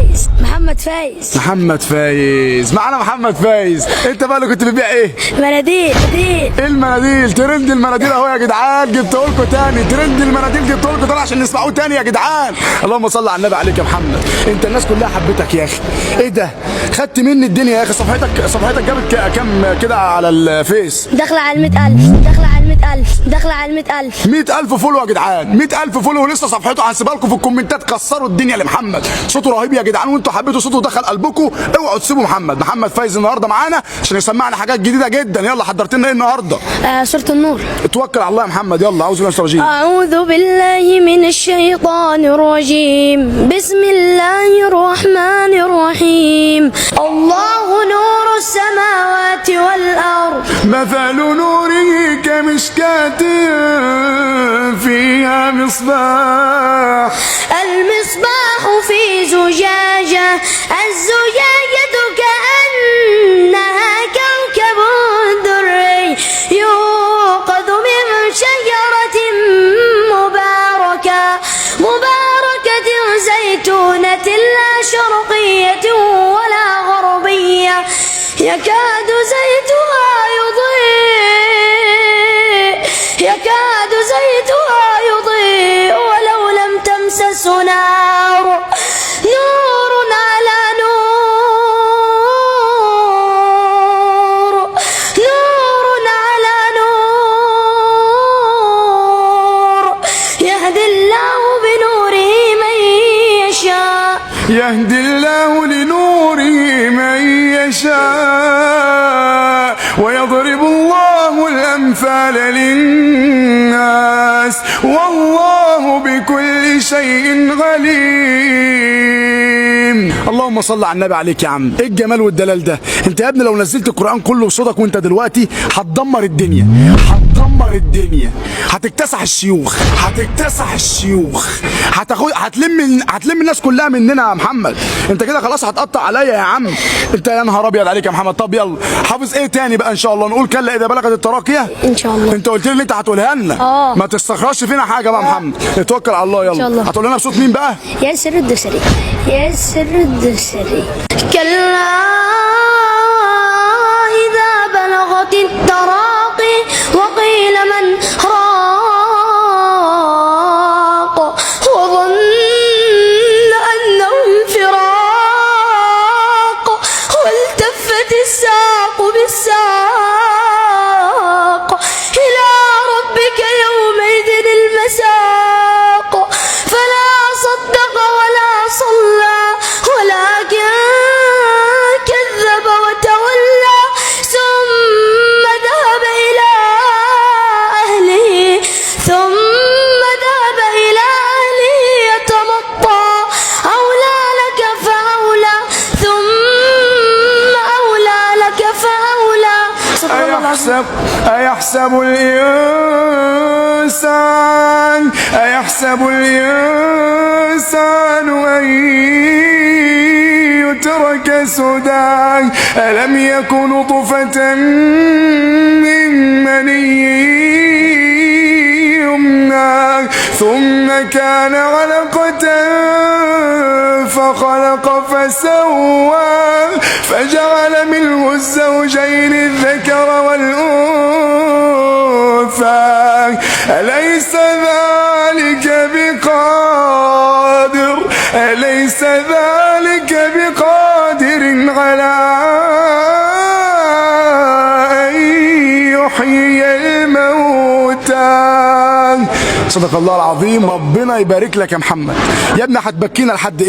فايز. محمد فايز. محمد فايز. معانا محمد فايز. انت بقى اللي كنت بتبيع ايه؟ مناديل. ايه المناديل؟ ترند المناديل اهو يا جدعان، جبته لكم تاني. ترند المناديل جبته لكم تاني عشان نسمعوه تاني يا جدعان. اللهم صل على النبي عليك يا محمد. انت الناس كلها حبتك يا اخي. ايه ده؟ خدت مني الدنيا يا اخي. صفحتك جابت كام كده على الفيس؟ داخله على 100,000. داخله على 100,000. داخله على 100,000. 100,000 فولو يا جدعان. 100,000 فولو ولسه صفحته. هنسيبها لكم في الكومنتات. كسروا الدنيا لمحمد. صوته رهيب يا جدعان، وانتوا حبيتوا صوته دخل قلبكم. اوعوا تسيبوا محمد فايز النهارده معانا عشان يسمعنا حاجات جديده جدا. يلا حضرت لنا ايه النهارده؟ سورة النور. اتوكل على الله يا محمد. يلا. اعوذ بالله من الشيطان الرجيم. أعوذ بالله من الشيطان الرجيم. بسم الله الرحمن الرحيم. الله نور السماوات والأرض. مثل نوره كمشكاة فيها مصباح. المصباح في زجاجة. الزجاجة كأنها كوكب دري يوقظ من شجرة مباركة زيتونة لا شرقية ولا غربية يكاد زيتها يضيء ولو لم تمسس نار. نور على نور. نور على نور. يهدي الله بنوره من يشاء. يهدي الله لنوره من يشاء ويضرب الله الأمثال للناس والله بكل شيء عليم. اللهم صل على النبي عليك يا عم. ايه الجمال والدلال ده؟ انت يا ابني لو نزلت القرآن كله بصوتك وانت دلوقتي هتدمر الدنيا. هتكتسح الشيوخ. هتلم الناس كلها مننا يا محمد. انت كده خلاص هتقطع عليا يا عم. انت يا نهار ابيض عليك يا محمد. طب يلا حافظ ايه تاني بقى ان شاء الله؟ نقول كلا اذا بلغت التراقية ان شاء الله. انت قلت لي ان انت هتقولها لنا. ما تستخرجش فينا حاجه بقى يا محمد. اتوكل على الله. يلا ان شاء الله. هتقول لنا بصوت مين بقى؟ ياسر الدوسري. ياسر الدوسري. كلا اذا بلغت التراقي وقيل من راق وظن انه انفراق والتفت الساق بالساق إلى ربك يومئذ المساق. فلا صدق ولا صلى ولكن كذب وتولى ثم ذهب إلى أهله يتمطى. أولى لك فأولى ثم أولى لك فأولى. أيحسب الإنسان أن يترك سدى ألم يكن نطفة من مني يمنى ثم كان علقة فخلق فسوى فجعل منه الزوجين الذكر والأنثى أليس ذلك بقادر على أن يحيي الموتى. صدق الله العظيم. ربنا يبارك لك يا محمد. يا ابني هتبكينا لحد امتى؟